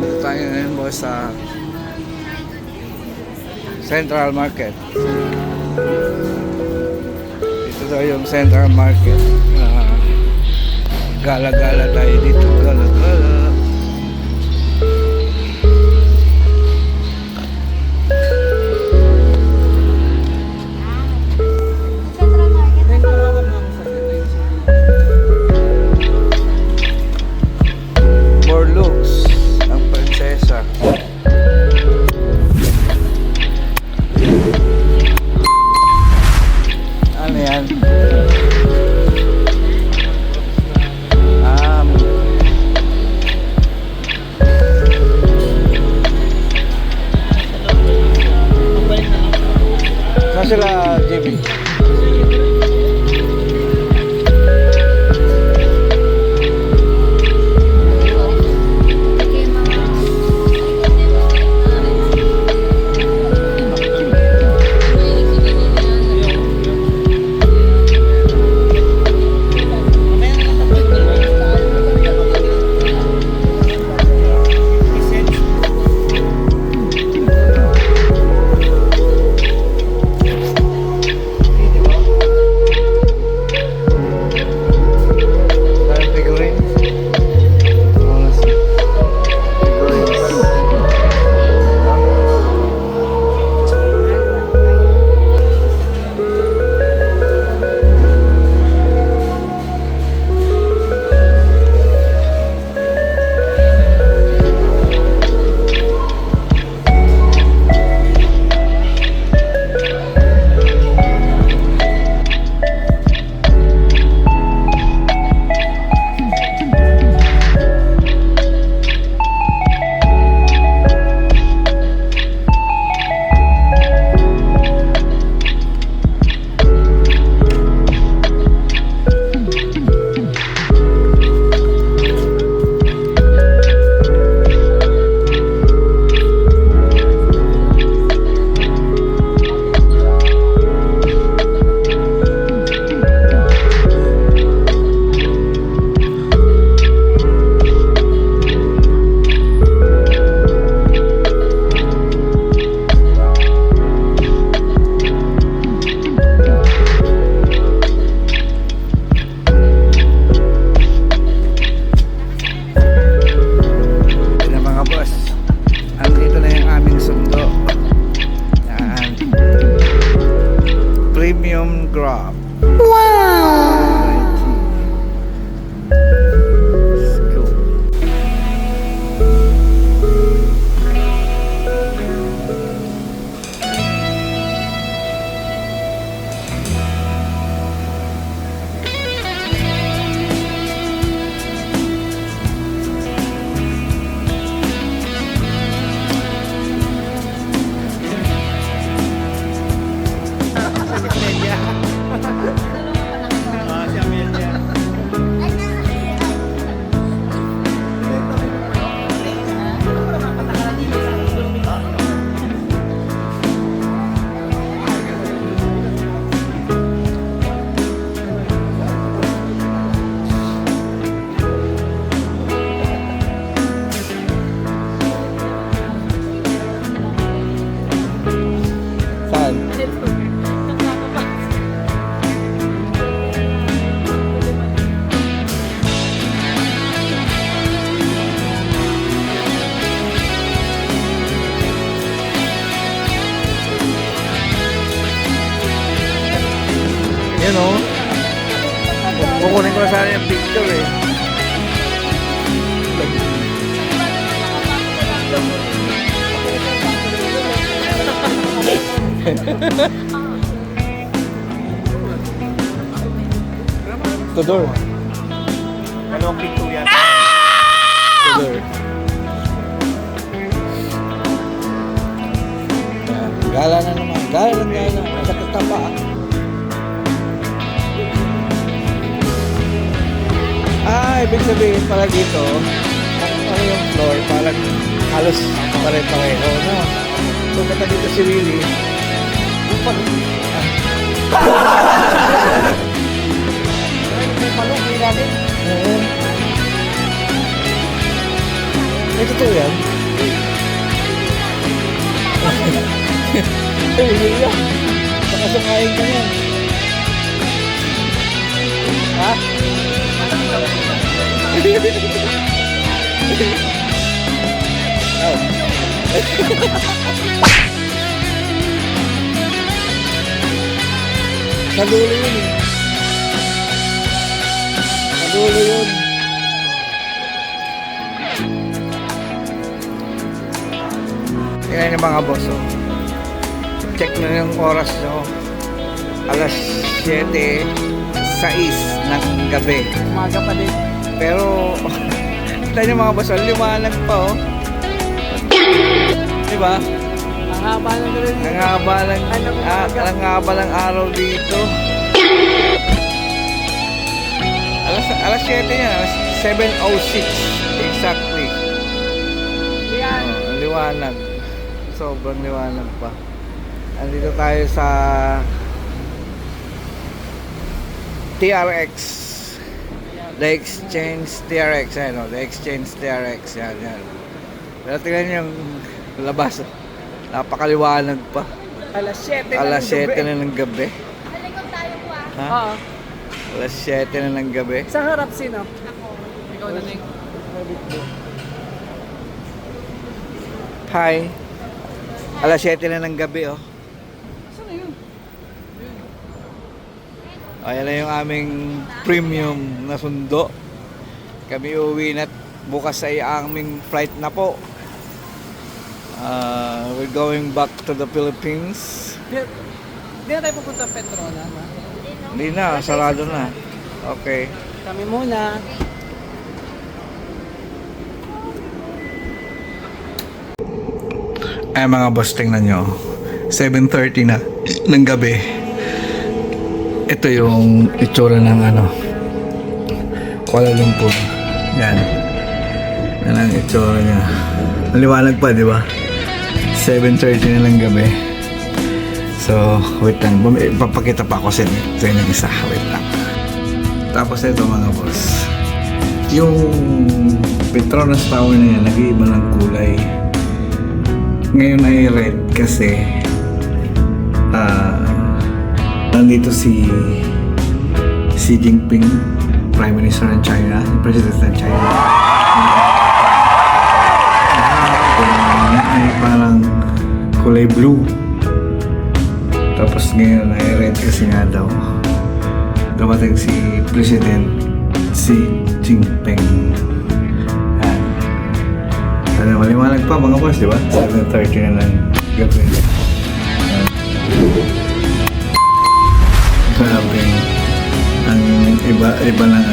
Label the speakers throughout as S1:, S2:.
S1: Dito tayo ngayon boss sa Central Market. Ito daw yung Central Market. Gala-gala tayo dito. Gala-gala. Sila JB. Premium Grab. Wow! Let's go. Yun o. Kukunin ko na sana yung picture eh. Tudor.
S2: Dalawang picture yan.
S1: Tudor. Gala na naman. Gala na gala. Sakit ka pa. Ibig sabihin pala dito, ano yung floor, parang halos pare-pareho, no? So, kata dito si Willie, yung palong. May palong, may natin. Oo. May totoo yan? Ay, Emilia. Baka sumayin ka yan. Ha? Oh. Nadulo yun eh. Nadulo yun. Yan yung mga boss, oh. Check na yung oras, no? Alas 7:06 ng gabi.
S3: Umaga pa din.
S1: Pero, ito yung mga boss, oh, liwanag pa, oh. Diba?
S3: Ang haba ng gabi.
S1: Ang haba ng araw dito. Alas 7 yan, alas 7:06 exactly.
S3: Yan.
S1: Oh, liwanag. Sobrang liwanag pa. Andito tayo sa TRX. The Exchange TRX. Ayan, the Exchange TRX. Yan, yan. Pero tingnan nyo yung labas. Napakaliwanag pa.
S3: Alas 7 na
S1: Alas
S3: ng
S1: 7
S3: gabi.
S1: na ng gabi.
S4: Halikot tayo po ah.
S1: Ha?
S3: Oo.
S1: Alas 7 na ng gabi.
S3: Sa harap sino?
S4: Ako.
S3: Ikaw na Ning.
S1: Hi. Alas 7 na ng gabi, oh.
S3: Saan na yun?
S1: Ayan na yung aming premium na sundo. Kami uwi na bukas ay aming flight na po. We're going back to the Philippines.
S3: Di na tayo pupunta Petrona. Ma?
S1: Hindi na, sarado na. Okay.
S3: Kami muna.
S1: Ay mga boss, tingnan nyo. 7:30 na ng gabi. Ito yung itsura ng Kuala Lumpur. Yan. Yan ang itsura niya. Maliwanag pa, di ba? 7:30 na ng gabi. So, wait lang. Papakita pa ako sa inyo. Ito yung isa. Wait lang. Tapos ito mga boss. Yung Petronas Tower na yan, nag-iiba ng kulay. Ngayon ay red kasi nandito si Xi Jinping, Prime Minister ng China, President ng China. Ay parang kulay blue. Tapos ngayon ay red kasi nga daw dumating si President Xi Jinping. Sana maliwanag pa mga boss, di ba? 7:30 na ng gabi. Grabe. Ang iba ng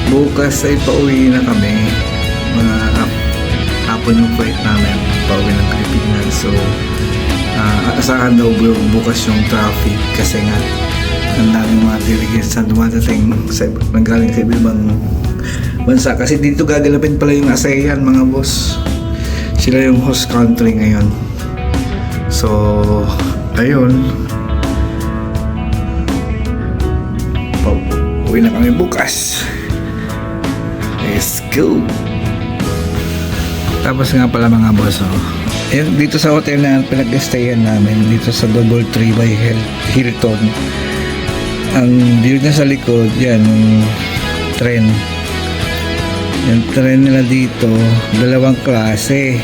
S1: Bukas ay pauwi na kami. Mga hapon yung flight namin. Pauwi ng Pilipinas. So, asahan daw bukas yung traffic kasi nga ang daming mga delegates na dumadating nanggaling sa ibang bansa kasi dito gaganapin pala yung ASEAN mga boss. Sila yung host country ngayon. So ayun, uwi na kami bukas. Let's go. Tapos nga pala mga boss, dito sa hotel na pinag-stayan namin dito sa Double Tree by Hilton, ang view na sa likod yan yung tren. Yung tren nila dito, dalawang klase.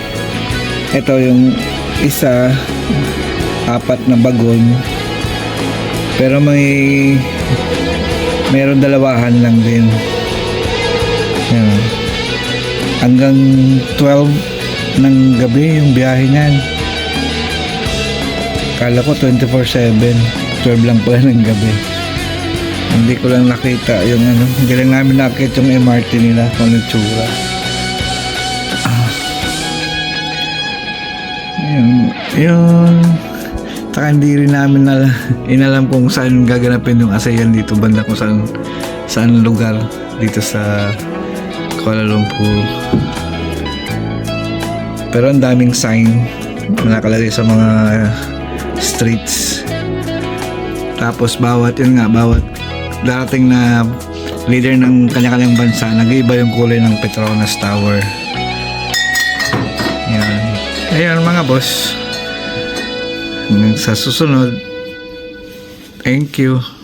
S1: Ito yung isa, 4 na bagon. Pero meron dalawahan lang din. Yan. Hanggang 12 ng gabi yung biyahe niyan. Kala ko 24/7. 12 lang pala ng gabi. Hindi ko lang nakita yung hindi lang namin nakita yung MRT nila kung ano tsura. Yun. Taka hindi rin namin inalam kung saan gaganapin yung ASEAN dito banda kung saan lugar dito sa Kuala Lumpur. Pero ang daming sign nakalagay sa mga streets. Tapos bawat darating na leader ng kanya-kanyang bansa, nag-iiba yung kulay ng Petronas Tower. Yan. Ayan mga boss. Hanggang sa susunod. Thank you.